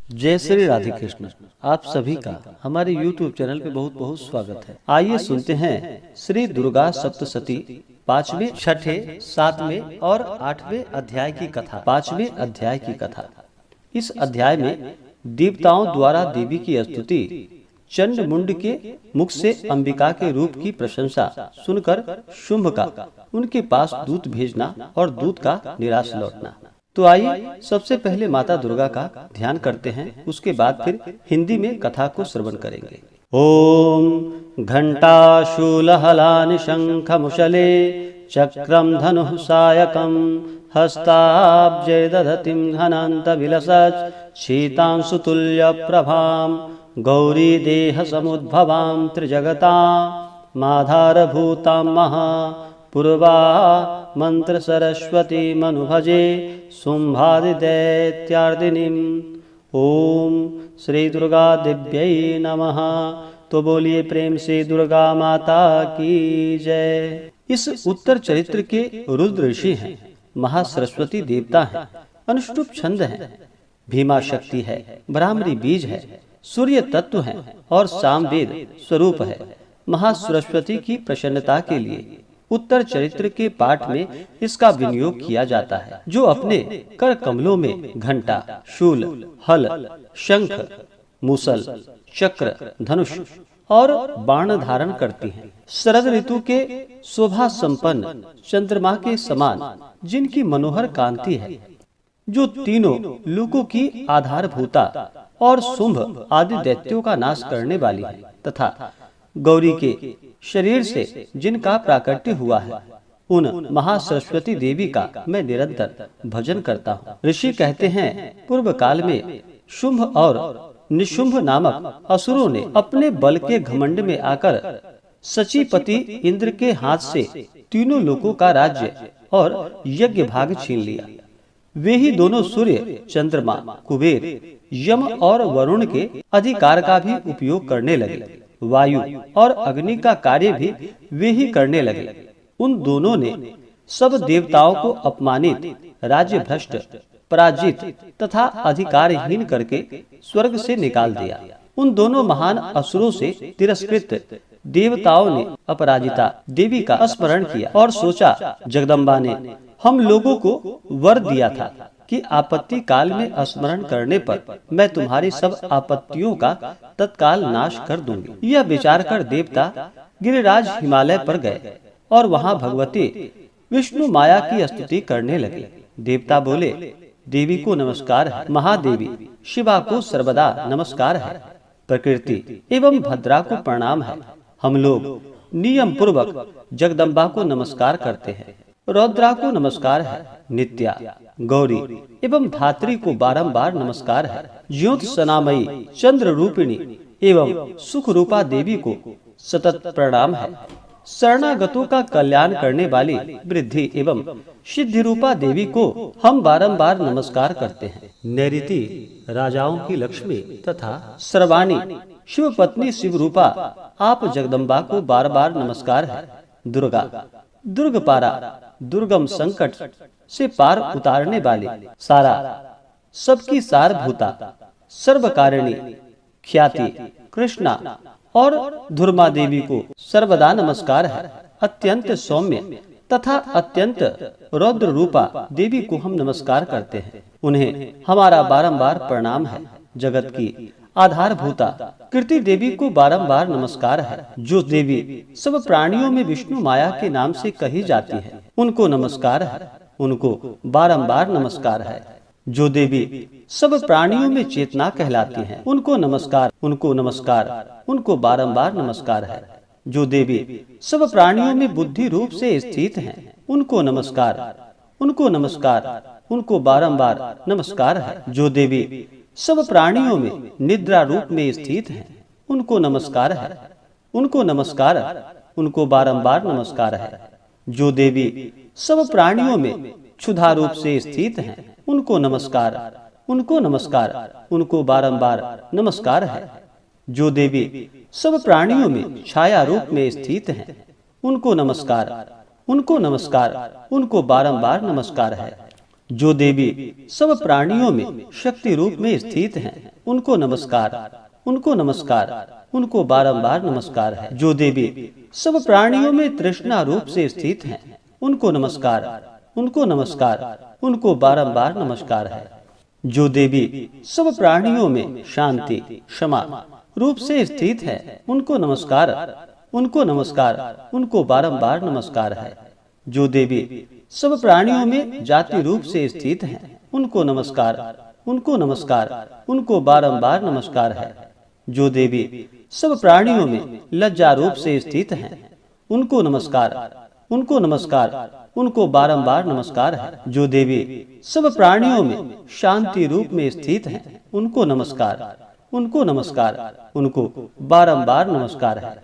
जय श्री राधे कृष्ण। आप सभी का हमारे YouTube चैनल पे बहुत बहुत स्वागत है। आइए सुनते हैं श्री दुर्गा सप्तशती 5वें, 6ठे, 7वें और 8वें अध्याय की कथा। 5वें अध्याय की कथा। इस अध्याय में देवताओं द्वारा देवी की स्तुति, चंड मुंड के मुख से अंबिका के रूप की प्रशंसा सुनकर शुंभ का उनके पास दूत भेजना और दूत का निराश लौटना। तो आइए सबसे पहले माता दुर्गा का ध्यान करते हैं, उसके बाद फिर हिंदी में कथा को श्रवण करेंगे। ओम घंटा शूलहलानि शंख मुशले चक्रम धनुः सायकम हस्ताब्जे दधतिं घनान्त विलसत् शीतांशुतुल्य प्रभां गौरी देह समुद्भवां त्रिजगता माधारभूतां महा पूर्वा मंत्र सरस्वती मनुभजे शुंभादिदैत्यार्दिनीम्। ओम श्री दुर्गा दिव्यै नमः। तो बोलिए प्रेम से दुर्गा माता की जय। इस उत्तर चरित्र के रुद्र ऋषि हैं, महासरस्वती देवता हैं, अनुष्टुप छंद हैं, भीमा शक्ति है, ब्राह्मणी बीज है, सूर्य तत्व है और सामवेद स्वरूप है। महासरस्वती की प्रसन्नता के लिए उत्तर चरित्र के पाठ में इसका विनियोग किया जाता है, जो अपने कर कमलों में घंटा, शूल, हल, शंख, मूसल, चक्र, धनुष और बाण धारण करती हैं। शरद ऋतु के शोभा संपन्न चंद्रमा के समान जिनकी मनोहर कांति है, जो तीनों लोकों की आधारभूता और शुंभ आदि दैत्यों का नाश करने वाली है, तथा गौरी के शरीर से जिनका प्राकट्य हुआ है, उन महासरस्वती देवी का मैं निरंतर भजन करता हूँ। ऋषि कहते हैं, पूर्व काल में शुंभ और निशुंभ नामक असुरों ने अपने बल के घमंड में आकर सचीपति इंद्र के हाथ से तीनों लोकों का राज्य और यज्ञ भाग छीन लिया। वे ही दोनों सूर्य, चंद्रमा, कुबेर, यम और वरुण के अधिकार का भी उपयोग करने लगे। वायु और अग्नि का कार्य भी वे ही करने लगे। उन दोनों ने सब देवताओं को अपमानित, राज्य भ्रष्ट, पराजित तथा अधिकारहीन करके स्वर्ग से निकाल दिया। उन दोनों महान असुरों से तिरस्कृत देवताओं ने अपराजिता देवी का स्मरण किया और सोचा, जगदम्बा ने हम लोगों को वर दिया था कि आपत्ति काल में स्मरण करने पर मैं तुम्हारी सब आपत्तियों का तत्काल नाश कर दूंगी। यह विचार कर देवता गिरिराज हिमालय पर गए और वहां भगवती विष्णु माया की स्तुति करने लगे। देवता बोले, देवी को नमस्कार है, महादेवी शिवा को सर्वदा नमस्कार है, प्रकृति एवं भद्रा को प्रणाम है। हम लोग नियम पूर्वक जगदम्बा को नमस्कार करते हैं, रौद्रा को नमस्कार है, नित्या, गौरी एवं धात्री को बारंबार नमस्कार है, ज्योत सनामयी, चंद्र रूपिणी एवं सुख रूपा देवी को सतत प्रणाम है, शरणागतों का कल्याण करने वाली वृद्धि एवं सिद्धि रूपा देवी को हम बारंबार नमस्कार करते हैं। नैऋति राजाओं की लक्ष्मी तथा सर्वाणी शिव पत्नी शिव रूपा आप जगदम्बा को बार बार नमस्कार है। दुर्गा, दुर्गपारा, दुर्गम संकट से पार उतारने वाली, सारा सबकी सारभूता, सर्वकारिणी, ख्याति, कृष्णा और धुर्मा देवी को सर्वदा नमस्कार है। अत्यंत सौम्य तथा अत्यंत रौद्र रूपा देवी को हम नमस्कार करते हैं, उन्हें हमारा बारंबार प्रणाम है। जगत की आधारभूता कीर्ति देवी को बारंबार नमस्कार है। जो देवी सब प्राणियों में विष्णु माया के नाम से कही जाती है, उनको नमस्कार है, उनको बारंबार नमस्कार है। जो देवी सब प्राणियों में चेतना कहलाती हैं, उनको नमस्कार, उनको नमस्कार, उनको बारंबार नमस्कार है। जो देवी सब प्राणियों में बुद्धि रूप से स्थित हैं, उनको नमस्कार, उनको नमस्कार, उनको बारंबार नमस्कार है। जो देवी सब प्राणियों में निद्रा रूप में स्थित हैं, उनको नमस्कार है, उनको नमस्कार, उनको बारंबार नमस्कार है। जो देवी सब प्राणियों में क्षुधा रूप से स्थित हैं, उनको नमस्कार, उनको नमस्कार, उनको बारंबार नमस्कार है। जो देवी सब प्राणियों में छाया रूप में स्थित हैं, उनको नमस्कार, उनको नमस्कार, उनको बारंबार नमस्कार है। जो देवी सब प्राणियों में शक्ति रूप में स्थित हैं, उनको नमस्कार, उनको नमस्कार, उनको बारंबार नमस्कार है। जो देवी सब प्राणियों में तृष्णा रूप से स्थित हैं, उनको नमस्कार, उनको नमस्कार, उनको बारंबार नमस्कार है। जो देवी सब प्राणियों में शांति, क्षमा रूप से स्थित है, उनको नमस्कार, उनको नमस्कार, उनको बारंबार नमस्कार है। जो देवी सब प्राणियों में जाति रूप से स्थित हैं, उनको नमस्कार, उनको नमस्कार, उनको बारंबार नमस्कार है। जो देवी सब प्राणियों में लज्जा रूप से स्थित हैं, उनको नमस्कार, उनको नमस्कार, उनको बारंबार नमस्कार है। जो देवी सब प्राणियों में शांति रूप में स्थित हैं, उनको नमस्कार, उनको नमस्कार, उनको बारंबार नमस्कार है।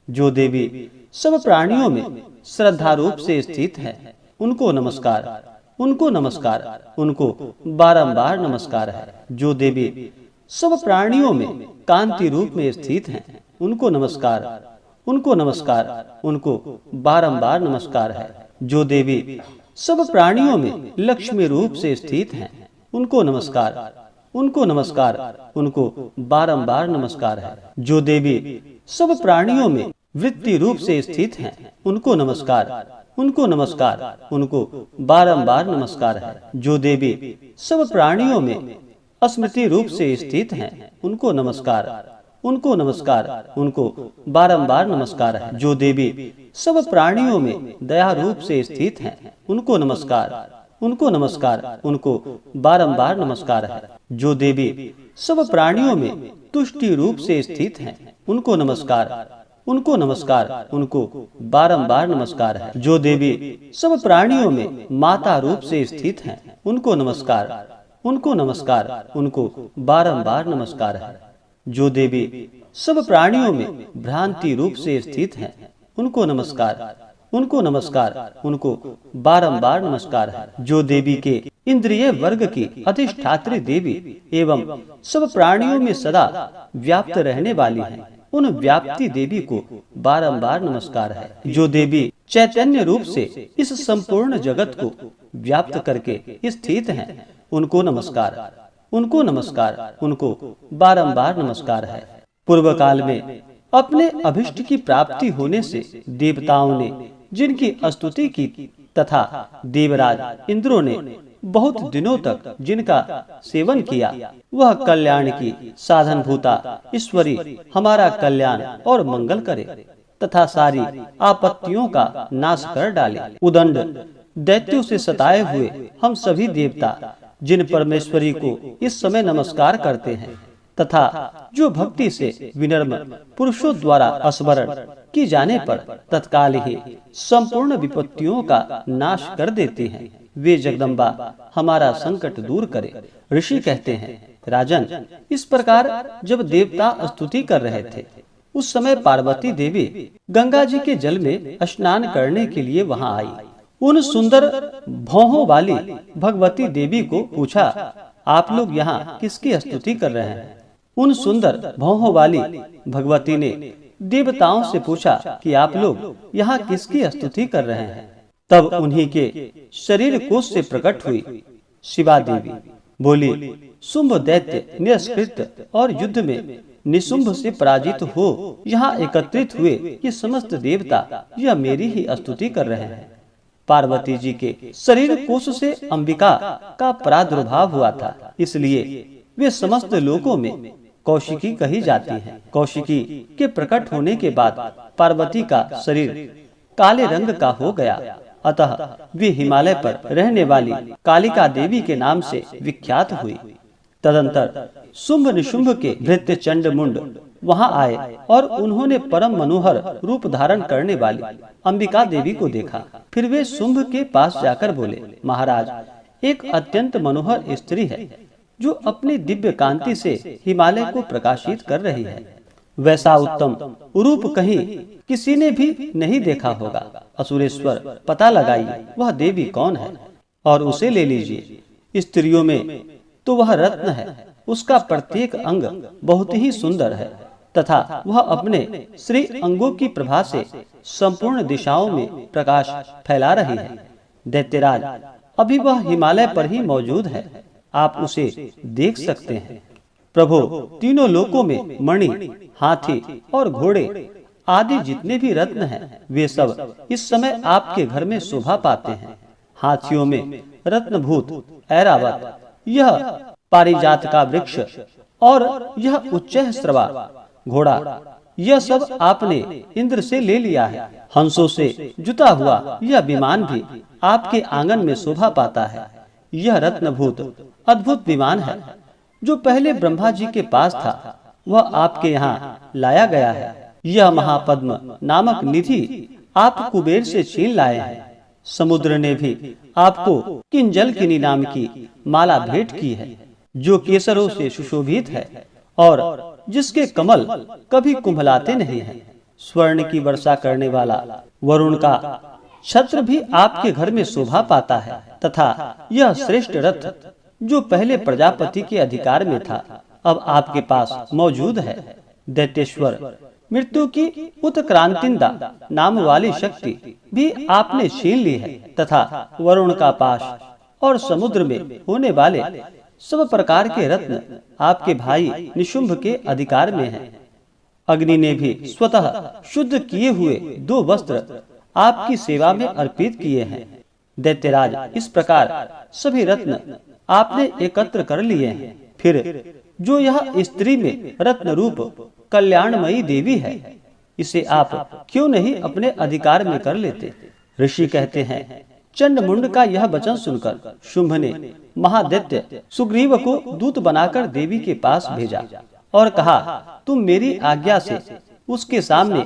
जो देवी सब प्राणियों में श्रद्धा रूप से स्थित है, उनको नमस्कार, उनको नमस्कार, उनको बारंबार नमस्कार है। जो देवी सब प्राणियों में कांति रूप में स्थित हैं, उनको नमस्कार, उनको नमस्कार, उनको बारंबार नमस्कार है। जो देवी सब प्राणियों में लक्ष्मी रूप से स्थित हैं, उनको नमस्कार, उनको नमस्कार, उनको बारंबार नमस्कार है। जो देवी सब प्राणियों में वृत्ति रूप से स्थित हैं, उनको नमस्कार, उनको नमस्कार, उनको बारंबार नमस्कार है। जो देवी सब प्राणियों में स्मृति रूप से स्थित हैं, उनको नमस्कार, उनको नमस्कार, उनको बारंबार नमस्कार है। जो देवी सब प्राणियों में दया रूप से स्थित हैं, उनको नमस्कार, उनको नमस्कार, उनको बारंबार नमस्कार है। जो देवी सब प्राणियों में तुष्टि रूप से स्थित हैं, उनको नमस्कार, उनको नमस्कार, उनको बारंबार नमस्कार है। जो देवी सब प्राणियों में माता रूप से स्थित हैं, उनको नमस्कार, उनको नमस्कार, उनको बारंबार नमस्कार है। जो देवी सब प्राणियों में भ्रांति रूप से स्थित हैं, उनको नमस्कार, उनको नमस्कार, उनको बारंबार नमस्कार है। जो देवी के इंद्रिय वर्ग की अधिष्ठात्री देवी एवं सब प्राणियों में सदा व्याप्त रहने वाली हैं, उन व्याप्ति देवी को बारंबार नमस्कार है। जो देवी चैतन्य रूप से इस संपूर्ण जगत को व्याप्त करके स्थित हैं, उनको नमस्कार, उनको नमस्कार, उनको बारंबार नमस्कार है। पूर्व काल में अपने अभिष्ट की प्राप्ति होने से देवताओं ने जिनकी स्तुति की तथा देवराज इंद्रों ने बहुत दिनों तक जिनका सेवन किया, वह कल्याण की साधन भूता ईश्वरी हमारा कल्याण और मंगल करे तथा सारी आपत्तियों का नाश कर डाले। उदंड दैत्यों से सताए हुए हम सभी देवता जिन परमेश्वरी को इस समय नमस्कार करते हैं तथा जो भक्ति से विनम्र पुरुषों द्वारा स्मरण की जाने पर तत्काल ही संपूर्ण विपत्तियों का नाश कर देते हैं, वे जगदम्बा हमारा संकट दूर करे। ऋषि कहते हैं, राजन, इस प्रकार जब देवता स्तुति कर रहे थे, उस समय पार्वती देवी गंगा जी के जल में स्नान करने के लिए वहां आई। उन सुंदर भौहों वाली भगवती देवी को पूछा, आप लोग यहाँ किसकी स्तुति कर रहे हैं? उन सुंदर भौहों वाली भगवती ने देवताओं से पूछा कि आप लोग यहाँ किसकी स्तुति कर रहे हैं? तब उन्हीं के शरीर कोश से प्रकट हुई शिवा देवी, बोली, शुंभ दैत्य निष्कृत और युद्ध में निशुंभ से पराजित हो यहाँ एकत्रित हुए ये समस्त देवता यह मेरी ही स्तुति कर रहे हैं। पार्वती जी के शरीर कोश से अंबिका का प्रादुर्भाव हुआ था, इसलिए वे समस्त लोकों में कौशिकी कही जाती हैं। कौशिकी के प्रकट होने के बाद पार्वती का शरीर काले रंग का हो गया, अतः वे हिमालय पर रहने वाली कालिका देवी के नाम से विख्यात हुई। तदंतर शुंभ निशुंभ के भृत्य चंड मुंड वहां आए और उन्होंने परम मनोहर रूप धारण करने वाली अंबिका देवी को देखा। फिर वे शुंभ के पास जाकर बोले, महाराज, एक अत्यंत मनोहर स्त्री है जो अपनी दिव्य कांति से हिमालय को प्रकाशित कर रही है। वैसा उत्तम रूप कहीं किसी ने भी नहीं देखा होगा। असुरेश्वर, पता लगाइए वह देवी कौन है और उसे ले लीजिए। स्त्रियों में तो वह रत्न है, उसका प्रत्येक अंग बहुत ही सुंदर है तथा वह अपने श्री अंगों की प्रभा से संपूर्ण दिशाओं में प्रकाश फैला रही है। दैत्यराज, अभी वह हिमालय पर ही मौजूद है, आप उसे देख सकते हैं। प्रभु, तीनों लोकों में मणि, हाथी और घोड़े आदि जितने भी रत्न हैं, वे सब इस समय आपके घर में शोभा पाते हैं। हाथियों में रत्नभूत ऐरावत, यह पारिजात का वृक्ष और यह उच्चैःश्रवा घोड़ा, यह सब आपने इंद्र से ले लिया है। हंसों से जुता हुआ यह विमान भी आपके आंगन में शोभा पाता है। यह रत्नभूत अद्भुत विमान है, जो पहले ब्रह्मा जी के पास था, वह आपके यहाँ लाया गया है। यह महापद्म नामक निधि आप कुबेर से छीन लाए हैं। समुद्र ने भी आपको किंजलकिनी नाम की माला भेंट की है, जो केसरों से सुशोभित है और जिसके कमल कभी कुंभलाते नहीं हैं। स्वर्ण की वर्षा करने वाला वरुण का छत्र भी आपके घर में शोभा पाता है, तथा यह श्रेष्ठ रथ जो पहले प्रजापति के अधिकार में था, अब आपके पास मौजूद है। दैत्येश्वर, मृत्यु की उत्क्रांतिंदा नाम वाली शक्ति भी आपने छीन ली है, तथा वरुण का पाश और समुद्र में होने वाले सब प्रकार के रत्न आपके भाई निशुंभ के अधिकार में हैं। अग्नि ने भी स्वतः शुद्ध किए हुए 2 वस्त्र आपकी सेवा में अर्पित किए हैं। दैत्यराज, इस प्रकार सभी रत्न आपने एकत्र कर लिए हैं। फिर जो यह स्त्री में रत्न रूप कल्याणमयी देवी है, इसे आप क्यों नहीं अपने अधिकार में कर लेते? ऋषि कहते हैं, चंड मुंड का यह वचन सुनकर शुंभ ने महादैत्य सुग्रीव को दूत बनाकर देवी के पास भेजा और कहा, तुम मेरी आज्ञा से उसके सामने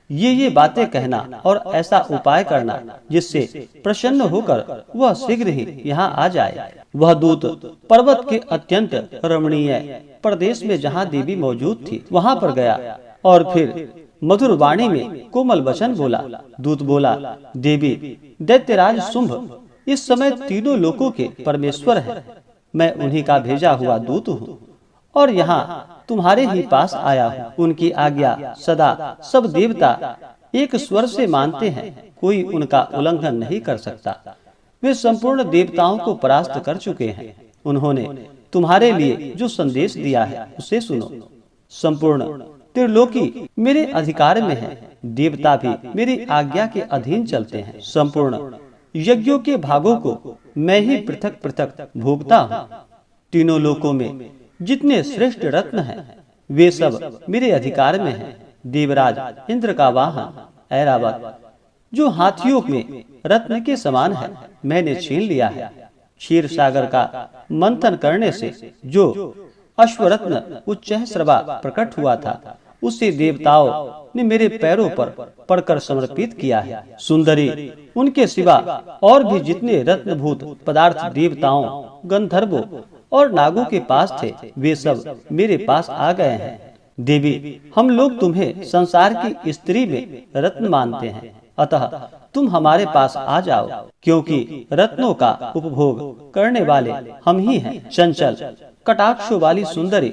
ये बातें कहना और ऐसा उपाय करना जिससे प्रसन्न होकर वह शीघ्र ही यहाँ आ जाए। वह दूत पर्वत के अत्यंत रमणीय प्रदेश में जहाँ देवी मौजूद थी, वहाँ पर गया और फिर मधुर वाणी में कोमल वचन बोला। दूत बोला, देवी, दैत्यराज शुंभ इस समय तीनों लोकों के परमेश्वर हैं। मैं उन्हीं का भेजा हुआ दूत हूँ और यहाँ तुम्हारे ही पास आया हूँ। उनकी आज्ञा सदा सब देवता एक स्वर से मानते हैं, कोई उनका उल्लंघन नहीं कर सकता। वे संपूर्ण देवताओं को परास्त कर चुके हैं। उन्होंने तुम्हारे लिए जो संदेश दिया है उसे सुनो। संपूर्ण त्रिलोकी मेरे अधिकार में है, देवता भी मेरी आज्ञा के अधीन चलते हैं। संपूर्ण यज्ञों के भागों को मैं ही पृथक पृथक भोगता हूँ। तीनों लोकों में जितने श्रेष्ठ रत्न हैं, वे सब मेरे अधिकार में हैं। देवराज इंद्र का वाहन ऐरावत, जो हाथियों में रत्न के समान है, मैंने छीन लिया है। क्षीर सागर का मंथन करने से जो अश्वरत्न उच्चैःश्रवा प्रकट हुआ था, उसे देवताओं ने मेरे पैरों पर पड़कर समर्पित किया है। सुंदरी, उनके सिवा और भी जितने रत्नभूत पदार्थ देवताओं, गंधर्वों और नागों के पास थे, वे सब मेरे पास आ गए हैं। देवी, हम लोग तुम्हें संसार की स्त्री में रत्न मानते हैं, अतः तुम हमारे पास आ जाओ, क्योंकि रत्नों का उपभोग करने वाले हम ही हैं। चंचल कटाक्षों वाली सुंदरी,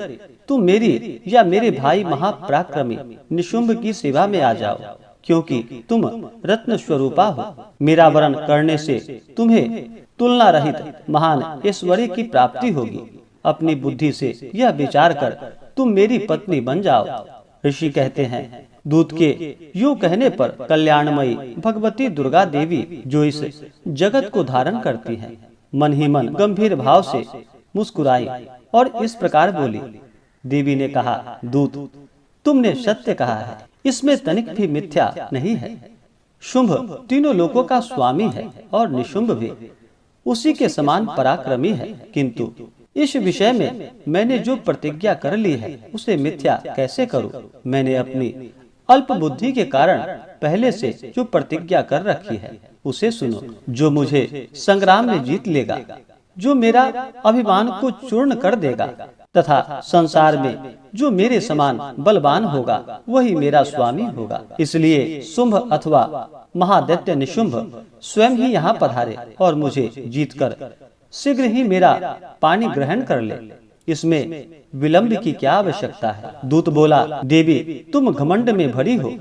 तुम मेरी या मेरे भाई महापराक्रमी निशुंभ की सेवा में आ जाओ, क्योंकि तुम रत्न स्वरूपा हो। मेरा वरण करने से तुम्हें तुलना रहित महान ऐश्वर्य की प्राप्ति होगी। अपनी बुद्धि से यह विचार कर तुम मेरी पत्नी बन जाओ। ऋषि कहते हैं, दूत के यूं कहने पर कल्याणमयी भगवती दुर्गा देवी, जो इस जगत को धारण करती हैं, मन ही मन गंभीर भाव से मुस्कुराई और इस प्रकार बोली। देवी ने कहा, दूत, तुमने सत्य कहा है, इसमें तनिक भी मिथ्या नहीं है। शुंभ तीनों लोकों का स्वामी है और निशुंभ भी उसी के समान पराक्रमी है, किंतु इस विषय में मैंने जो प्रतिज्ञा कर ली है उसे मिथ्या कैसे करूं? मैंने अपनी अल्प बुद्धि के कारण पहले से जो प्रतिज्ञा कर रखी है उसे सुनो। जो मुझे संग्राम में जीत लेगा, जो मेरा अभिमान को चूर्ण कर देगा, तथा संसार में जो मेरे समान बलवान होगा, वही मेरा स्वामी होगा। इसलिए शुंभ अथवा महादैत्य निशुंभ स्वयं ही यहाँ पधारे और मुझे जीतकर शीघ्र ही मेरा पानी ग्रहण कर ले। इसमें विलंब की क्या आवश्यकता है? दूत बोला, देवी, तुम घमंड में भरी हो,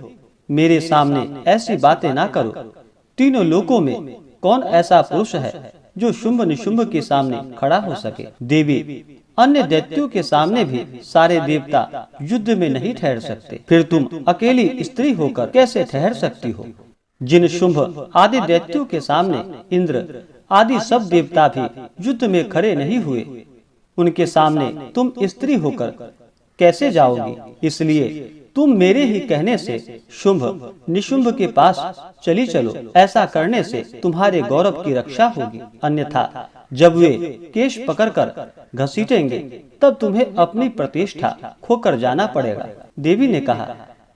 मेरे सामने ऐसी बातें ना करो। तीनों लोकों में कौन ऐसा पुरुष है जो शुंभ निशुंभ के सामने खड़ा हो सके? देवी, अन्य दैत्यों के सामने भी सारे देवता युद्ध में नहीं ठहर सकते, फिर तुम अकेली स्त्री होकर कैसे ठहर सकती हो? जिन शुंभ आदि दैत्यों के सामने इंद्र आदि सब देवता भी युद्ध में खड़े नहीं हुए, उनके सामने तुम स्त्री होकर कैसे जाओगी? इसलिए तुम मेरे ही कहने से शुंभ निशुंभ के पास चली चलो। ऐसा करने से तुम्हारे गौरव की रक्षा होगी, अन्यथा जब वे केश पकड़कर घसीटेंगे तब तुम्हें अपनी प्रतिष्ठा खोकर जाना पड़ेगा। देवी ने कहा,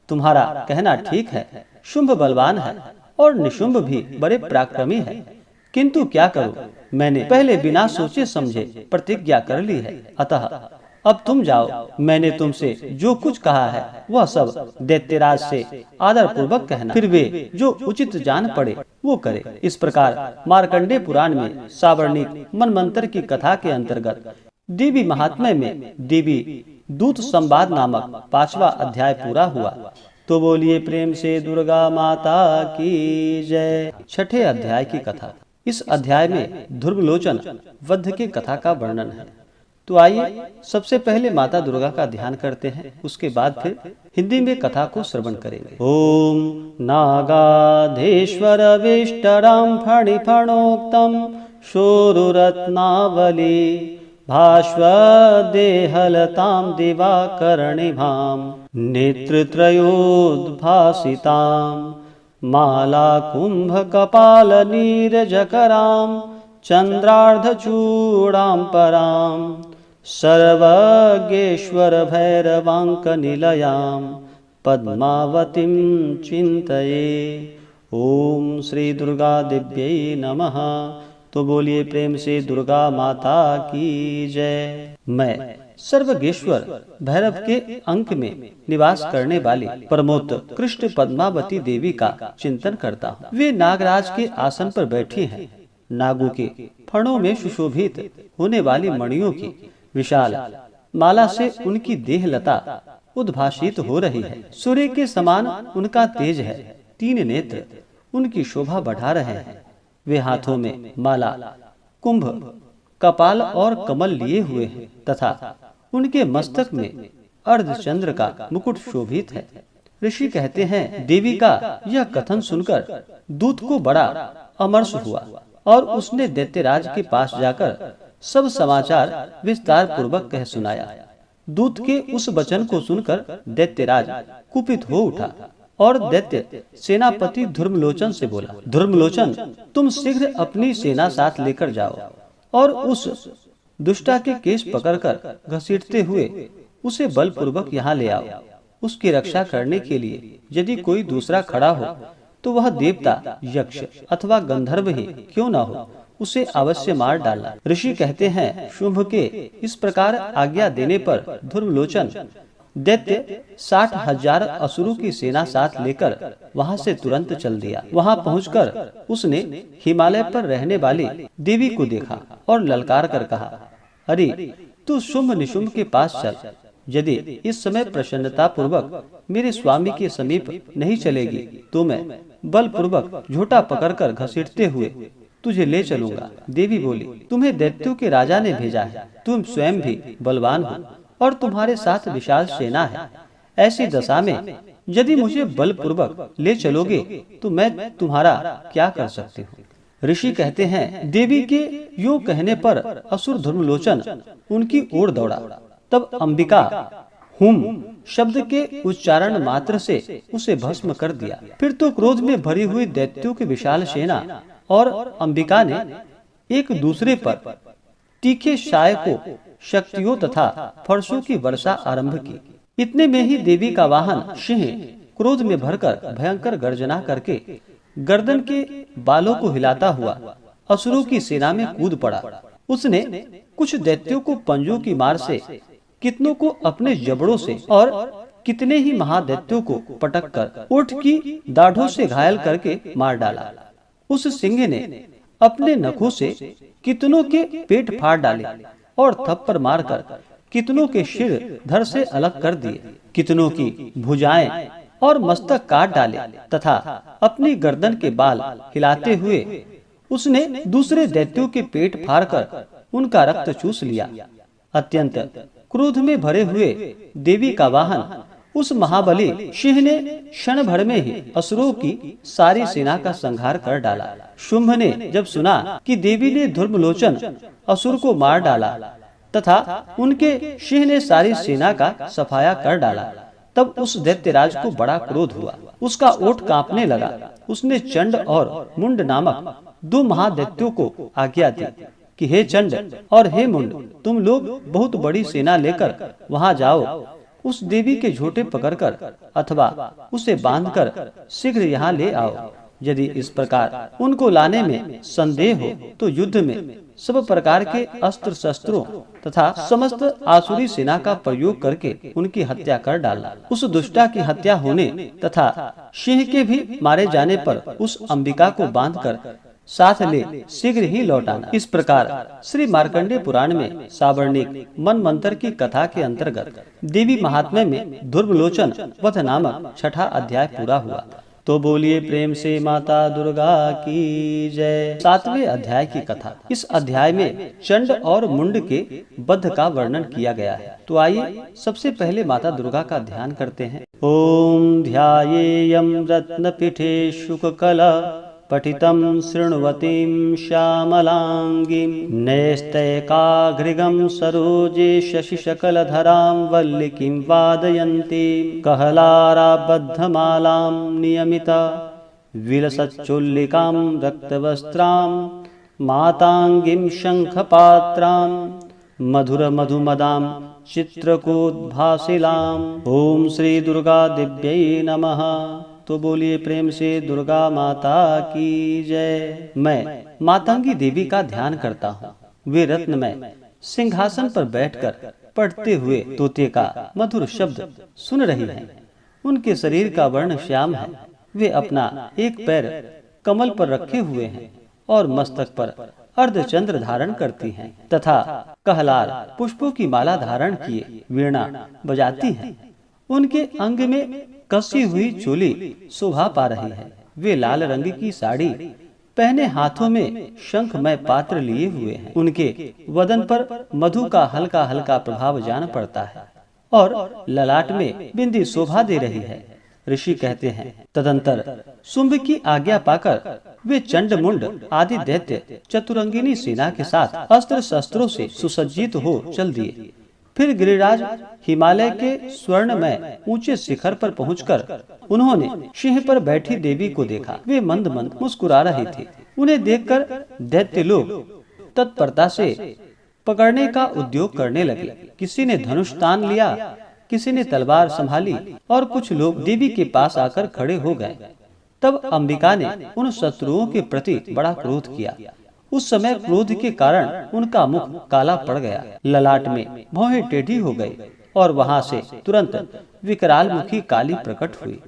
तुम्हारा कहना ठीक है, शुंभ बलवान है और निशुंभ भी बड़े पराक्रमी है, किंतु क्या करूं? मैंने पहले बिना सोचे समझे प्रतिज्ञा कर ली है, अतः अब तुम जाओ। मैंने तुमसे जो कुछ कहा है वह सब दैत्यराज से आदर पूर्वक कहना, फिर वे जो उचित जान पड़े वो करे। इस प्रकार मार्कंडेय पुराण में सावर्णिक मनमंत्र की कथा के अंतर्गत देवी महात्म्य में देवी दूत संवाद नामक 5वां अध्याय पूरा हुआ। तो बोलिए प्रेम से दुर्गा माता की जय। 6ठे अध्याय की कथा। इस अध्याय में ध्रुवलोचन वध की कथा का वर्णन है। तो आइए सबसे पहले माता दुर्गा का ध्यान करते हैं, उसके बाद फिर हिंदी में कथा को श्रवण करेंगे। ओम नागाधेश्वर विष्टरम फणिफणोक्तम शोरुरत्नावली भास्वदेहलतां दिवाकर्णिभां नेत्रत्रयोद्भासितां माला कुंभकपालनीरजकरां चंद्रार्धचूड़ां परां सर्वज्ञेश्वर भैरवांकनिलयां पद्मावतीं चिंतये। ओम श्री दुर्गा देव्यै नमः। तो बोलिए प्रेम से दुर्गा माता की जय। मैं सर्वज्ञेश्वर भैरव के अंक में निवास करने वाली परमोत्त कृष्ण पद्मावती देवी का चिंतन करता हूँ। वे नागराज के आसन पर बैठी हैं। नागों के फणों में सुशोभित होने वाली मणियों की विशाल माला से उनकी देह लता उद्भासित हो रही है। सूर्य के समान उनका तेज है। 3 नेत्र उनकी शोभा बढ़ा रहे हैं। वे हाथों में माला, कुंभ, कपाल और कमल लिए हुए हैं तथा उनके मस्तक में अर्धचंद्र का मुकुट शोभित है। ऋषि कहते हैं, देवी का यह कथन सुनकर दूत को बड़ा अमर्ष हुआ और उसने दैत्यराज के पास जाकर सब समाचार विस्तार पूर्वक कह सुनाया। दूत के उस वचन को सुनकर दैत्यराज कुपित हो उठा और दैत्य सेनापति धर्मलोचन से बोला, धर्मलोचन, तुम शीघ्र अपनी सेना साथ लेकर जाओ और उस दुष्टा के केश पकड़कर घसीटते हुए उसे बलपूर्वक यहाँ ले आओ। उसकी रक्षा करने के लिए यदि कोई दूसरा खड़ा हो तो वह देवता, यक्ष अथवा गंधर्व ही क्यों न हो, उसे अवश्य मार डालना। ऋषि कहते हैं, शुंभ के इस प्रकार आज्ञा देने पर धर्मलोचन दैत्य 60,000 असुरों की सेना साथ लेकर वहां से तुरंत चल दिया। वहां पहुंचकर उसने हिमालय पर रहने वाली देवी को देखा और ललकार कर कहा, अरे तू शुंभ निशुंभ के पास चल। यदि इस समय प्रसन्नता पूर्वक मेरे स्वामी के समीप नहीं चलेगी तो मैं बलपूर्वक झोटा पकड़कर घसीटते हुए तुझे ले चलूंगा। देवी बोली, तुम्हें दैत्यों के राजा ने भेजा है, तुम स्वयं भी बलवान हो और तुम्हारे साथ विशाल सेना है। ऐसी दशा में यदि मुझे बलपूर्वक ले चलोगे तो मैं तुम्हारा क्या कर सकती हूँ। ऋषि कहते हैं, देवी के यूं कहने पर असुर धर्मलोचन उनकी ओर दौड़ा। तब अंबिका हुम शब्द के उच्चारण मात्र से उसे भस्म कर दिया। फिर तो क्रोध में भरी हुई दैत्यों की विशाल सेना और अंबिका ने एक दूसरे पर तीखे शायकों, शक्तियों तथा फरसों की वर्षा आरंभ की। इतने में ही देवी का वाहन सिंह क्रोध में भरकर भयंकर गर्जना करके गर्दन के बालों को हिलाता हुआ असुरों की सेना में कूद पड़ा। उसने कुछ दैत्यों को पंजों की मार से, कितनों को अपने जबड़ों से और कितने ही महादैत्यों को पटककर ऊंट की दाढ़ों से घायल करके मार डाला। उस सिंह ने अपने नखों से कितनों के पेट फाड़ डाले और थप्पड़ मारकर कितनों के सिर धड़ से अलग कर दिए, कितनों की भुजाएं और मस्तक काट डाले तथा अपनी गर्दन के बाल हिलाते हुए उसने दूसरे दैत्यों के पेट फाड़कर उनका रक्त चूस लिया। अत्यंत क्रोध में भरे हुए देवी का वाहन उस महाबली सिंह ने क्षण भर में ही असुरों की सारी सेना का संहार कर डाला। शुंभ ने जब सुना कि देवी ने धर्मलोचन असुर को मार डाला तथा उनके सिंह ने सारी सेना का सफाया कर डाला, तब उस दैत्यराज को बड़ा क्रोध हुआ। उसका ओठ कांपने लगा। उसने चंड और मुंड नामक दो महादैत्यों को आज्ञा दी कि हे चंड और हे मुंड, तुम लोग बहुत बड़ी सेना लेकर वहां जाओ। उस देवी के झोटे पकड़कर अथवा उसे बांधकर शीघ्र यहाँ ले आओ। यदि इस प्रकार उनको लाने में संदेह हो तो युद्ध में सब प्रकार के अस्त्र शस्त्रों तथा समस्त आसुरी सेना का प्रयोग करके उनकी हत्या कर डालना। उस दुष्टा की हत्या होने तथा सिंह के भी मारे जाने पर उस अंबिका को बांधकर साथ ले शीघ्र ही लौटाना। इस प्रकार श्री मार्कंडेय पुराण में सावर्णिक मनमंत्र की कथा के अंतर्गत देवी महात्म्य में दुर्लोचन वध नामक छठा अध्याय पूरा हुआ। तो बोलिए प्रेम से माता दुर्गा की जय। 7वें अध्याय की कथा। इस अध्याय में चंड और मुंड के वध का वर्णन किया गया है। तो आइए सबसे पहले माता दुर्गा का ध्यान करते हैं। ओम ध्यायेयं रत्नपीठे शुककला पठितं शृण्वतीं श्यामलांगीं नैस्तैकाग्रिगं सरोजे शशिशकलधरां वल्लिकीं वादयन्तीं कहलाराबद्धमालां नियमिता विलसच्चुल्लिकां रक्तवस्त्रां मातांगीं शंखपात्रां मधुरमधुमदां चित्रकोद्भासिलां। ओम श्री दुर्गा दिव्यै नमः। तो बोलिए प्रेम से दुर्गा माता की जय। मैं मातंगी देवी का ध्यान करता हूँ। वे रत्नमय सिंहासन पर बैठकर पढ़ते हुए तोते का मधुर शब्द सुन रही हैं। उनके शरीर का वर्ण श्याम है। वे अपना एक पैर कमल पर रखे हुए हैं और मस्तक पर अर्धचंद्र धारण करती हैं तथा कहलार पुष्पों की माला धारण किए वीणा बजाती हैं। उनके अंग में कसी हुई चोली शोभा पा रही है। वे लाल रंग की साड़ी पहने हाथों में शंखमय पात्र लिए हुए हैं। उनके वदन पर मधु का हल्का हल्का प्रभाव जान पड़ता है और ललाट में बिंदी शोभा दे रही है। ऋषि कहते हैं तदंतर शुंभ की आज्ञा पाकर वे चंड मुंड आदि दैत्य चतुरंगिनी सेना के साथ अस्त्र शस्त्रों से सुसज्जित हो चल दिए। फिर गिरिराज हिमालय के स्वर्णमय ऊंचे शिखर पर पहुंचकर उन्होंने सिंह पर बैठी देवी को देखा। वे मंद मंद मुस्कुरा रही थी। उन्हें देखकर दैत्य लोग तत्परता से पकड़ने का उद्योग करने लगे। किसी ने धनुष तान लिया, किसी ने तलवार संभाली और कुछ लोग देवी के पास आकर खड़े हो गए। तब अंबिका ने उन शत्रुओं के प्रति बड़ा क्रोध किया। उस समय क्रोध के कारण उनका मुख काला पड़ गया, ललाट में भौहें टेढ़ी हो गई और वहां से तुरंत विकराल मुखी काली प्रकट हुई,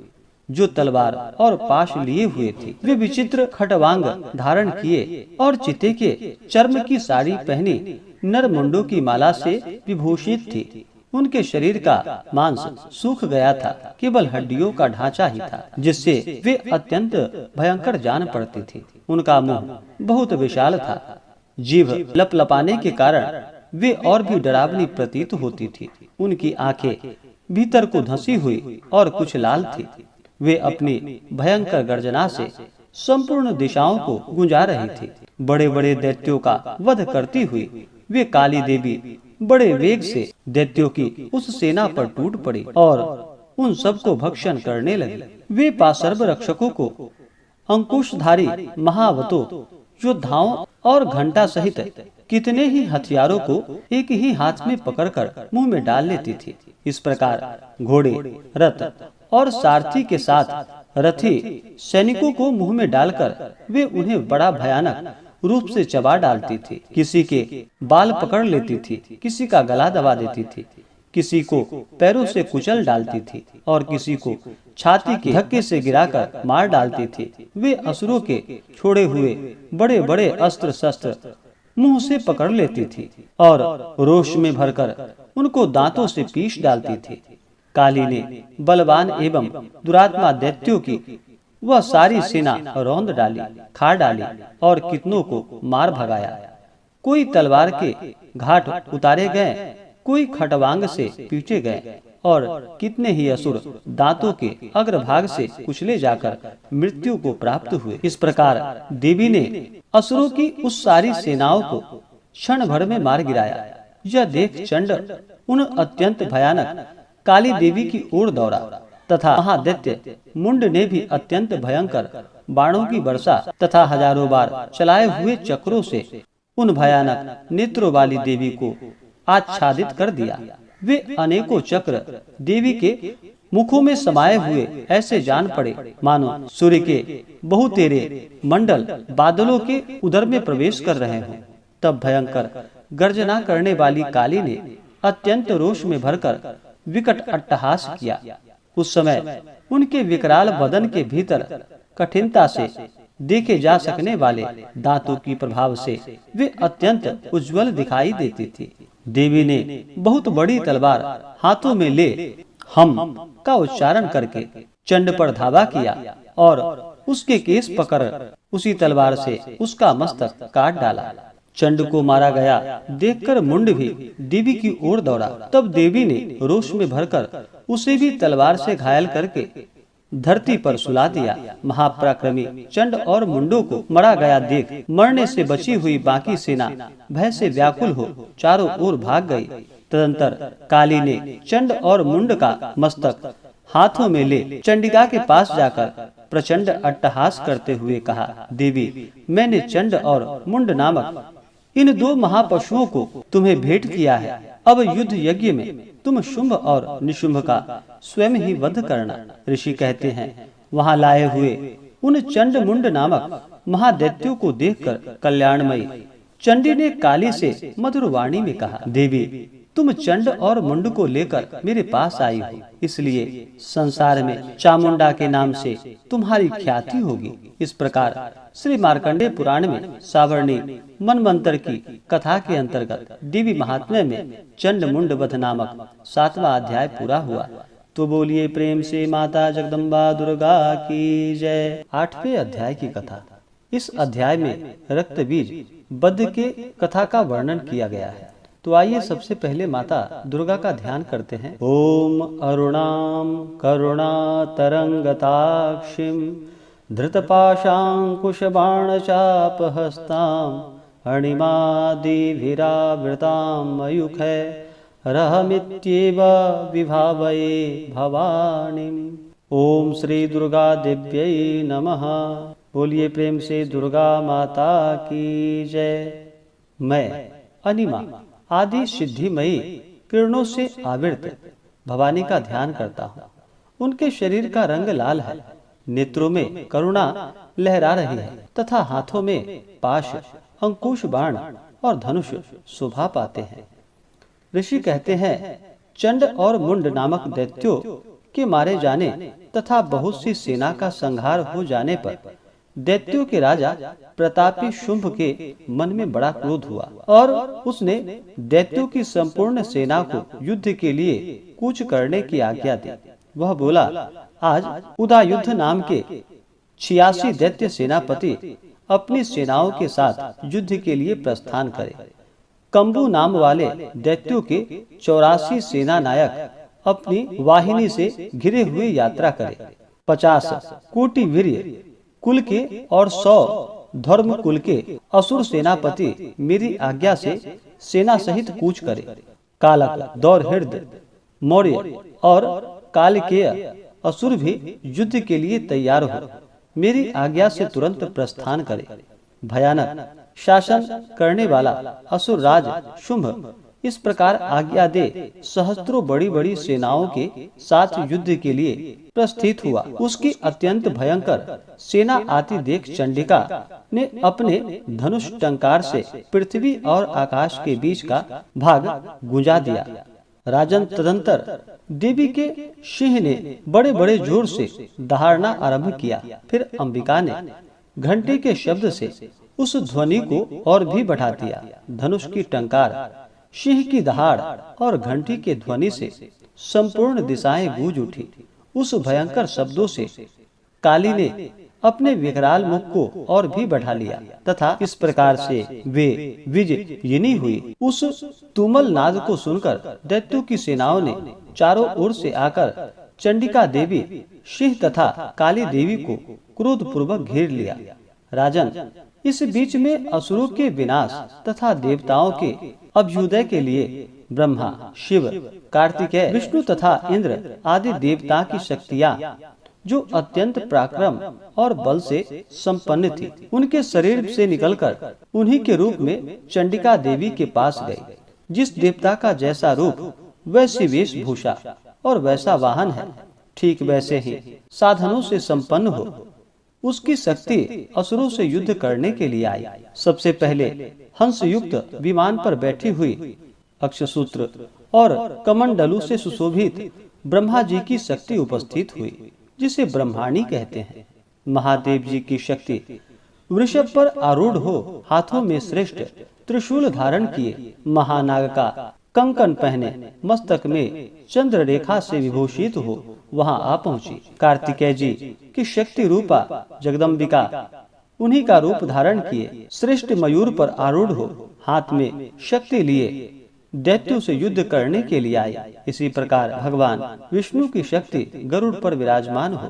जो तलवार और पाश लिए हुए थी। वे विचित्र खटवांग धारण किए और चिते के चर्म की साड़ी पहनी नर मुंडों की माला से विभूषित थी। उनके शरीर का मांस सूख गया था, केवल हड्डियों का ढांचा ही था, जिससे वे अत्यंत भयंकर जान पड़ती थी। उनका मुंह बहुत विशाल था। जीभ लपलपाने के कारण वे और भी डरावनी प्रतीत होती थी। उनकी आंखें भीतर को धंसी हुई और कुछ लाल थी। वे अपनी भयंकर गर्जना से संपूर्ण दिशाओं को गुंजा रही थी। बड़े बड़े दैत्यों का वध करती हुई वे काली देवी बड़े वेग से दैत्यों की उस सेना पर टूट पड़ी और उन सबको भक्षण करने लगी। वे पाशर्व रक्षकों को अंकुशधारी महावतों योद्धाओं और घंटा सहित कितने ही हथियारों को एक ही हाथ में पकड़कर मुंह में डाल लेती थी। इस प्रकार घोड़े, रथ और सारथी के साथ रथी सैनिकों को मुंह में डालकर वे उन्हें बड़ा भयानक रूप से चबा डालती थी। किसी के बाल पकड़ लेती थी, किसी का गला दबा देती थी, किसी को पैरों से कुचल डालती थी और किसी को छाती के धक्के से गिराकर मार डालती थी। वे असुरों के छोड़े हुए बड़े बड़े अस्त्र शस्त्र मुंह से पकड़ लेती थी और रोष में भरकर उनको दांतों से पीस डालती थी। काली ने बलवान एवं दुरात्मा दैत्यों की वह सारी सेना रौंद डाली, खा डाली और कितनों को मार भगाया। कोई तलवार के घाट उतारे गए, कोई खटवांग से पीटे गए और कितने ही असुर दांतों के अग्रभाग से कुचले जाकर मृत्यु को प्राप्त हुए। इस प्रकार देवी ने असुरों की उस सारी सेनाओं को क्षण भर में मार गिराया। यह देख चंड उन अत्यंत भयानक काली देवी की ओर दौड़ा तथा महादैत्य मुंड ने भी अत्यंत भयंकर बाणों की वर्षा तथा हजारों बार चलाए हुए चक्रों से उन भयानक नेत्रों वाली देवी को आच्छादित कर दिया। वे अनेकों चक्र देवी के मुखों में समाये हुए ऐसे जान पड़े मानो सूर्य के बहुतेरे मंडल बादलों के उदर में प्रवेश कर रहे हों। तब भयंकर गर्जना करने वाली काली ने अत्यंत रोष में भरकर विकट अट्टहास किया। उस समय उनके विकराल बदन के भीतर कठिनता से देखे जा सकने वाले दांतों की प्रभाव से वे अत्यंत उज्जवल दिखाई देती थी। देवी ने बहुत बड़ी तलवार हाथों में ले हम का उच्चारण करके चंड पर धावा किया और उसके केस पकड़ उसी तलवार से उसका मस्तक काट डाला। चंड को मारा गया देखकर मुंड भी देवी की ओर दौड़ा। तब देवी ने रोष में भरकर उसे भी तलवार से घायल करके धरती पर सुला दिया। महापराक्रमी चंड और मुंडों को मरा गया देख मरने से बची हुई बाकी सेना भय से व्याकुल हो चारों ओर भाग गई। तदंतर काली ने चंड और मुंड का मस्तक हाथों में ले चंडिका के पास जाकर प्रचंड अट्टहास करते हुए कहा, देवी, मैंने चंड और मुंड नामक इन दो महापशुओं को तुम्हें भेंट किया है। अब युद्ध यज्ञ में तुम शुंभ और निशुंभ का स्वयं ही वध करना। ऋषि कहते हैं, वहां लाए हुए उन चंड मुंड नामक महादैत्यों को देखकर कल्याणमयी चंडी ने काली से मधुर वाणी में कहा, देवी, तुम चंड और मुंड को लेकर मेरे पास आई हो, इसलिए संसार में चामुंडा के नाम से तुम्हारी ख्याति होगी। इस प्रकार श्री मार्कंडेय पुराण में सावर्णी मनवंतर की कथा के अंतर्गत देवी महात्म्य में चंड मुंड वध नामक 7वां अध्याय पूरा हुआ। तो बोलिए प्रेम से माता जगदम्बा दुर्गा की जय। 8वें अध्याय की कथा। इस अध्याय में रक्त बीज बद्ध के कथा का वर्णन किया गया है। तो आइए सबसे पहले माता दुर्गा का ध्यान करते हैं। ओम अरुणाम करुणा तरंगताक्षिम धृतपाशांकुश बाण चाप हस्ताम अणिमादिभिरावृताम मयूखै रहमित्येव विभावये भवानी। ओम श्री दुर्गा देव्यै नमः। बोलिए प्रेम से दुर्गा माता की जय। मैं अनिमा आदि सिद्धिमयी किरणों से आवृत भवानी का ध्यान करता हूँ। उनके शरीर का रंग लाल है, नेत्रों में करुणा लहरा रही है तथा हाथों में पाश, अंकुश बाण और धनुष शोभा पाते हैं। ऋषि कहते हैं, चंड और मुंड नामक दैत्यों के मारे जाने तथा बहुत सी सेना का संहार हो जाने पर दैत्यों के राजा प्रतापी शुंभ के मन में बड़ा क्रोध हुआ और उसने दैत्यों की संपूर्ण सेना को युद्ध के लिए कूच करने की आज्ञा दी। वह बोला, आज उदायुद्ध नाम के 86 दैत्य सेनापति अपनी सेनाओं के साथ युद्ध के लिए प्रस्थान करे। कंबू नाम वाले दैत्यों के 84 सेना नायक अपनी वाहिनी से घिरे हुए यात्रा करे। 50 कोटि वीर्य कुल के और 100 धर्म कुल के असुर सेनापति मेरी आज्ञा से सेना सहित कूच करे। कालक, दौरहिर्द, मौर्य और कालकेय असुर भी युद्ध के लिए तैयार हो मेरी आज्ञा से तुरंत प्रस्थान करे। भयानक शासन करने वाला असुर राज शुंभ इस प्रकार आज्ञा दे सहस्त्रों बड़ी बड़ी सेनाओं के साथ युद्ध के लिए प्रस्थित हुआ। उसकी अत्यंत भयंकर सेना आती देख चंडिका ने अपने धनुष टंकार से पृथ्वी और आकाश के बीच का भाग गुंजा दिया। राजन तदंतर देवी के सिंह ने बड़े बड़े जोर से दहाड़ना आरंभ किया। फिर अंबिका ने घंटी के शब्द से उस ध्वनि को और भी बढ़ा दिया। धनुष की टंकार, सिंह की दहाड़ और घंटी के ध्वनि से संपूर्ण दिशाएं गूंज उठी। उस भयंकर शब्दों से काली ने अपने विकराल मुख को और भी बढ़ा लिया तथा इस प्रकार से वे विजयिनी हुई। उस तुमल नाद को सुनकर दैत्यों की सेनाओं ने चारों ओर से आकर चंडिका देवी, सिंह तथा काली देवी को क्रोध पूर्वक घेर लिया। राजन, इस बीच में असुरों के विनाश तथा देवताओं के अभ्युदय के लिए ब्रह्मा, शिव, कार्तिकेय, विष्णु तथा इंद्र आदि देवता की शक्तियाँ, जो अत्यंत पराक्रम और बल से संपन्न थी, उनके शरीर से निकलकर उन्हीं के रूप में चंडिका देवी के पास गए। जिस देवता का जैसा रूप, वैसी वेशभूषा और वैसा वाहन है, ठीक वैसे ही साधनों से संपन्न हो उसकी शक्ति असुरों से युद्ध करने के लिए आई। सबसे पहले हंस युक्त विमान पर बैठी हुई अक्षसूत्र और कमंडलू से सुशोभित ब्रह्मा जी की शक्ति उपस्थित हुई, जिसे ब्रह्माणी कहते हैं। महादेव जी की शक्ति वृषभ पर आरूढ़ हो, हाथों में श्रेष्ठ त्रिशूल धारण किए, महानाग का कंकन पहने, मस्तक में चंद्र रेखा से विभूषित हो वहां आ पहुंची। कार्तिकेय जी की शक्ति रूपा जगदम्बिका उन्हीं का रूप धारण किए श्रेष्ठ मयूर पर आरूढ़ हो, हाथ में शक्ति लिए दैत्यों से युद्ध करने के लिए आई। इसी प्रकार भगवान विष्णु की शक्ति गरुड़ पर विराजमान हो,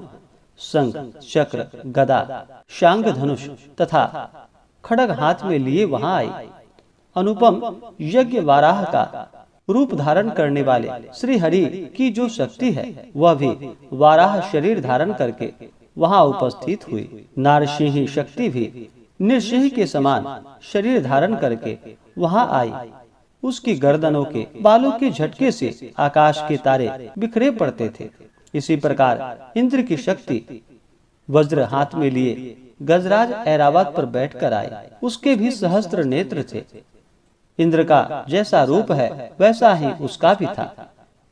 शंख, चक्र, गदा, शांग धनुष तथा खड्ग हाथ में लिए वहां आई। अनुपम यज्ञ वाराह का रूप धारण करने वाले श्री हरि की जो शक्ति है, वह भी वाराह शरीर धारण करके वहां उपस्थित हुई। नारसिंह शक्ति भी नृसिंह के समान शरीर धारण करके वहां आई। उसकी गर्दनों के बालों के झटके से आकाश के तारे बिखरे पड़ते थे। इसी प्रकार इंद्र की शक्ति वज्र हाथ में लिए गजराज ऐरावत पर बैठकर आए। उसके भी सहस्त्र नेत्र थे। इंद्र का जैसा रूप है वैसा ही उसका भी था।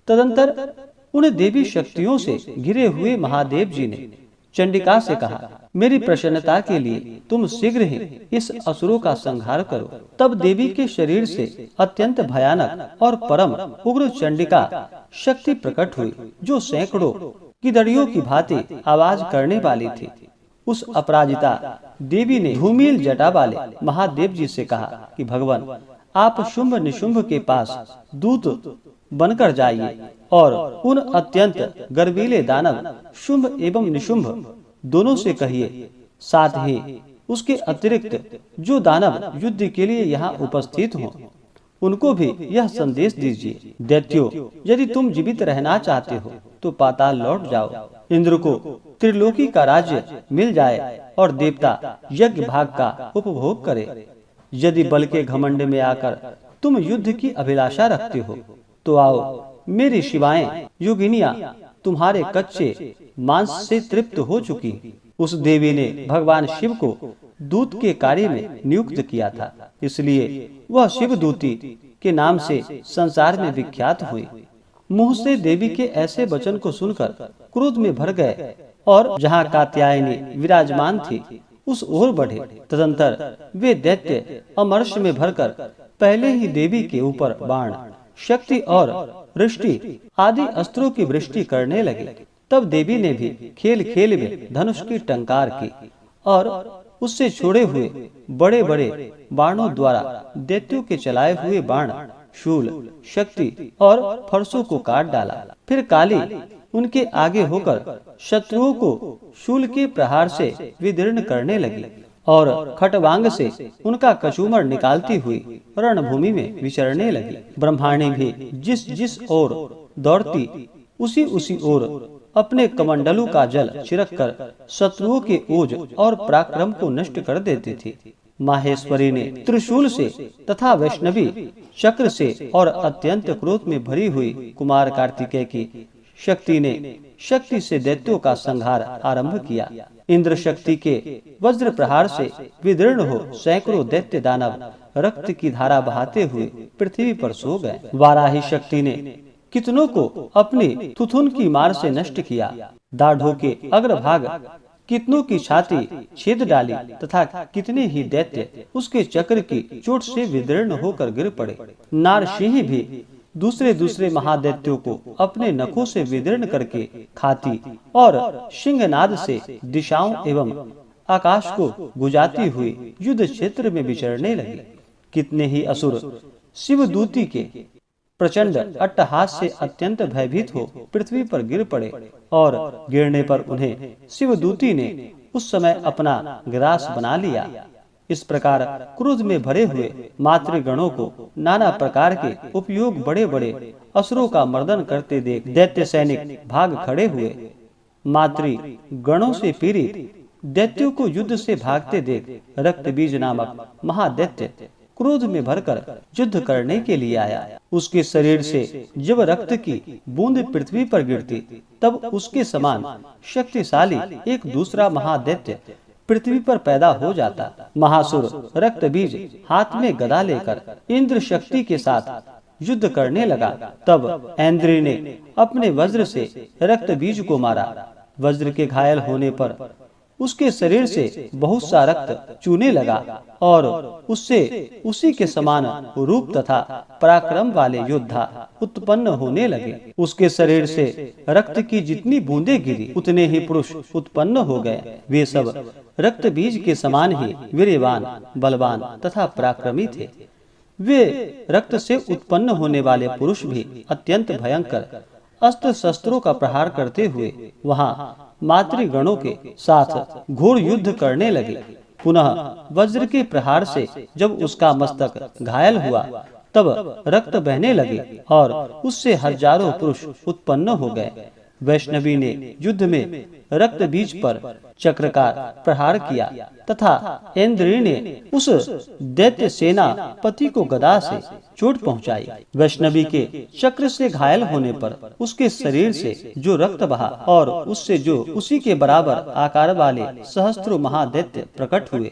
तदंतर उन देवी शक्तियों से घिरे हुए महादेव जी ने चंडिका से कहा, मेरी प्रसन्नता के लिए तुम शीघ्र ही इस असुरों का संहार करो। तब देवी के शरीर से अत्यंत भयानक और परम उग्र चंडिका शक्ति प्रकट हुई, जो सैकड़ों गिदड़ियों की भांति आवाज करने वाली थी। उस अपराजिता देवी ने धूमिल जटा वाले महादेव जी से कहा कि भगवान, आप शुंभ निशुंभ के पास दूत बनकर जाइए और उन अत्यंत गर्वीले दानव शुंभ एवं निशुंभ दोनों से कहिए, साथ ही उसके अतिरिक्त जो दानव युद्ध के लिए यहाँ उपस्थित हों, उनको भी यह संदेश दीजिए, दैत्यों, यदि तुम जीवित रहना चाहते हो तो पाताल लौट जाओ। इंद्र को त्रिलोकी का राज्य मिल जाए और देवता यज्ञ भाग का उपभोग करे। यदि बल के घमंड में आकर तुम युद्ध की अभिलाषा रखते हो तो आओ, मेरी शिवाएं योगिनियां तुम्हारे कच्चे मांस से तृप्त हो चुकी। उस देवी ने भगवान शिव को दूत के कार्य में नियुक्त किया था, इसलिए वह शिवदूती के नाम से संसार में विख्यात हुई। मुंह से देवी के ऐसे वचन को सुनकर क्रोध में भर गए और जहाँ कात्यायनी विराजमान थी उस ओर बढ़े। तदंतर वे दैत्य अमर्ष में भरकर पहले ही देवी के ऊपर बाण, शक्ति और वृष्टि आदि अस्त्रों की वृष्टि करने लगे। तब देवी ने भी खेल खेल में धनुष की टंकार की और उससे छोड़े हुए बड़े बड़े बाणों द्वारा दैत्यों के चलाए हुए बाण, शूल, शक्ति और फरसों को काट डाला। फिर काली उनके आगे होकर शत्रुओं को शूल के प्रहार से विदीर्ण करने लगी और खटवांग से उनका कचूमर निकालती हुई रणभूमि में विचरने लगी। ब्रह्माणी भी जिस जिस ओर दौड़ती उसी ओर अपने कमंडलू का जल छिड़क कर शत्रुओं के ओज और पराक्रम को नष्ट कर देती थी। माहेश्वरी ने त्रिशूल से तथा वैष्णवी चक्र से और अत्यंत क्रोध में भरी हुई कुमार कार्तिकेय की शक्ति से दैत्यों का संहार आरंभ किया। इंद्र शक्ति के वज्र प्रहार से विदीर्ण हो सैकड़ों दैत्य दानव रक्त की धारा बहाते हुए पृथ्वी पर सो गए। वाराही शक्ति ने कितनों को अपनी थुथुन की मार से नष्ट किया। दाढ़ों के अग्रभाग कितनों की छाती छेद डाली तथा कितने ही दैत्य उसके चक्र की चोट से विदीर्ण होकर गिर पड़े। नारसिंह भी दूसरे दूसरे महादैत्यों को अपने नखों से विदीर्ण करके खाती और सिंहनाद से दिशाओं एवं आकाश को गुजाती हुई युद्ध क्षेत्र में विचरने लगी। कितने ही असुर शिवदूती के प्रचंड अट्टहास से अत्यंत भयभीत हो पृथ्वी पर गिर पड़े और गिरने पर उन्हें शिवदूती ने उस समय अपना ग्रास बना लिया। इस प्रकार क्रोध में भरे हुए मातृगणों को नाना प्रकार के उपयोग बड़े बड़े असुरों का मर्दन करते देख दैत्य सैनिक भाग खड़े हुए। मातृगणों से पीड़ित दैत्यों को युद्ध से भागते देख रक्तबीज नामक महादैत्य क्रोध में भरकर युद्ध करने के लिए आया। उसके शरीर से जब रक्त की बूंद पृथ्वी पर गिरती तब उसके समान शक्तिशाली एक दूसरा महादैत्य पृथ्वी पर पैदा हो जाता। महासुर रक्तबीज हाथ में गदा लेकर इंद्र शक्ति के साथ युद्ध करने लगा। तब इंद्र ने अपने वज्र से रक्तबीज को मारा। वज्र के घायल होने पर उसके शरीर से बहुत सा रक्त चूने लगा और उससे उसी के समान रूप तथा पराक्रम वाले योद्धा उत्पन्न होने लगे। उसके शरीर से रक्त की जितनी बूंदें गिरी उतने ही पुरुष उत्पन्न हो गए। वे सब रक्त बीज के समान ही वीर्यवान, बलवान तथा पराक्रमी थे। वे रक्त से उत्पन्न होने वाले पुरुष भी अत्यंत भयंकर अस्त्र शस्त्रों का प्रहार करते हुए वहां मातृगणों के साथ घोर युद्ध करने लगे। पुनः वज्र के प्रहार से जब उसका मस्तक घायल हुआ तब रक्त बहने लगे और उससे हजारों पुरुष उत्पन्न हो गए। वैष्णवी ने युद्ध में रक्त बीज पर चक्र का प्रहार किया तथा इंद्र ने उस दैत्य सेना पति को गदा से चोट पहुंचाई। वैष्णवी के चक्र से घायल होने पर उसके शरीर से जो रक्त बहा और उससे जो उसी के बराबर आकार वाले सहस्त्रों महादैत्य प्रकट हुए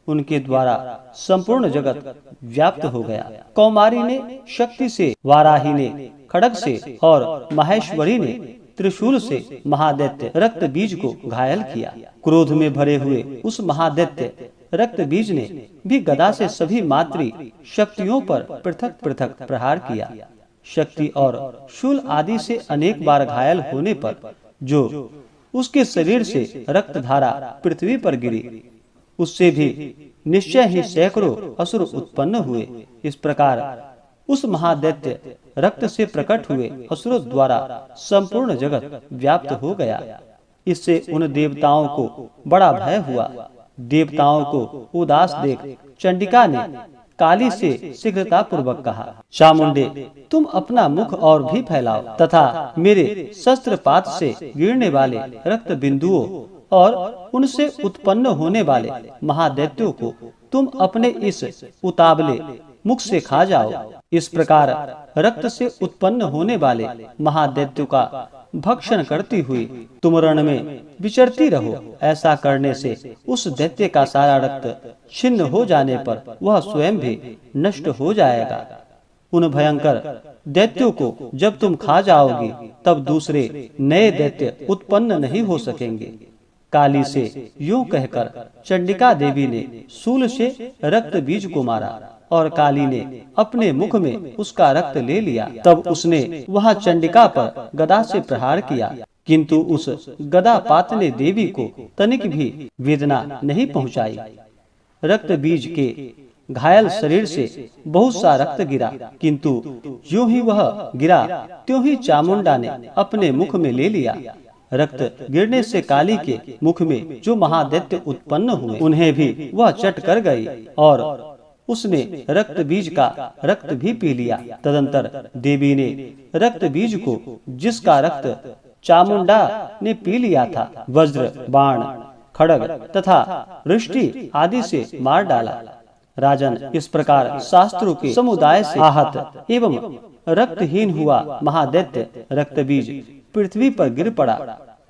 उनके द्वारा संपूर्ण जगत व्याप्त हो गया। कौमारी ने शक्ति से, वाराही ने खड्ग से और महेश्वरी ने त्रिशूल से महादैत्य रक्त बीज को घायल किया। क्रोध में भरे हुए उस महादैत्य रक्त बीज ने भी गदा से सभी मातृ शक्तियों पर पृथक पृथक प्रहार किया। शक्ति और शूल आदि से अनेक बार घायल होने पर जो उसके शरीर से रक्त धारा पृथ्वी पर गिरी उससे भी निश्चय ही सैकड़ों असुर उत्पन्न हुए। इस प्रकार उस महादैत्य रक्त से प्रकट हुए असुरों द्वारा संपूर्ण जगत व्याप्त हो गया। इससे उन देवताओं को बड़ा भय हुआ। देवताओं को उदास देख चंडिका ने काली से शीघ्रता पूर्वक कहा, चामुंडे तुम अपना मुख और भी फैलाओ तथा मेरे शस्त्रपात से गिरने वाले रक्त बिंदुओं और उनसे उत्पन्न होने वाले महादैत्यों को तुम अपने इस उतावले मुख से खा जाओ। इस प्रकार रक्त से उत्पन्न होने वाले महादैत्यों का भक्षण करती हुई तुम रण में विचरती रहो। ऐसा करने से उस दैत्य का सारा रक्त छिन्न हो जाने पर वह स्वयं भी नष्ट हो जाएगा। उन भयंकर दैत्यों को जब तुम खा जाओगी तब दूसरे नए दैत्य उत्पन्न नहीं हो सकेंगे। काली से यूं कहकर चंडिका देवी ने शूल से रक्त बीज को मारा और काली ने अपने मुख में उसका रक्त ले लिया। तब उसने वहां चंडिका पर गदा से प्रहार किया, किंतु उस गदा पात ने देवी को तनिक भी वेदना नहीं पहुंचाई। रक्त बीज के घायल शरीर से बहुत सा रक्त गिरा, किंतु यूं ही वह गिरा त्यों ही चामुंडा ने अपने मुख में ले लिया। रक्त गिरने से काली के मुख में जो महादैत्य उत्पन्न हुए उन्हें भी वह चट कर गई और उसने रक्त बीज का रक्त भी पी लिया। तदंतर देवी ने रक्त बीज को, जिसका रक्त चामुंडा ने पी लिया था, वज्र, बाण, खड्ग तथा वृष्टि आदि से मार डाला। राजन, इस प्रकार शास्त्रों के समुदाय से आहत एवं रक्तहीन हुआ महादैत्य रक्त बीज पृथ्वी पर गिर पड़ा।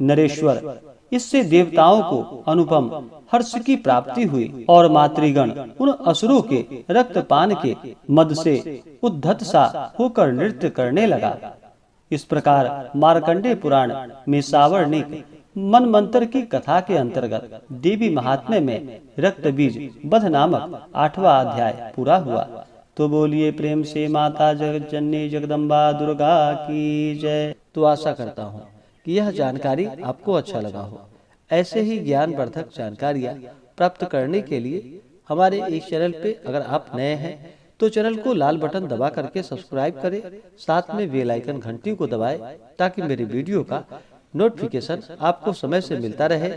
नरेश्वर, इससे देवताओं को अनुपम हर्ष की प्राप्ति हुई और मातृगण उन असुरों के रक्तपान के मद से उद्धत सा होकर नृत्य करने लगा। इस प्रकार मार्कंडेय पुराण में सावर्णिक मनमंत्र की कथा के अंतर्गत देवी महात्म्य में रक्त बीज वध नामक 8वां अध्याय पूरा हुआ। तो बोलिए प्रेम से माता जगत जननी जगदम्बा दुर्गा की जय। तो आशा करता हूँ कि यह जानकारी आपको अच्छा लगा हो। ऐसे ही ज्ञानवर्धक जानकारियाँ प्राप्त करने के लिए हमारे इस चैनल पे अगर आप नए हैं तो चैनल को लाल बटन दबा करके सब्सक्राइब करें, साथ में बेल आइकन घंटी को दबाएं ताकि मेरी वीडियो का नोटिफिकेशन आपको समय से मिलता रहे।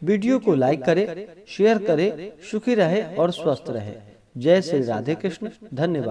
वीडियो को लाइक करें, शेयर करें, सुखी रहे और स्वस्थ रहे। जय श्री राधे कृष्ण। धन्यवाद।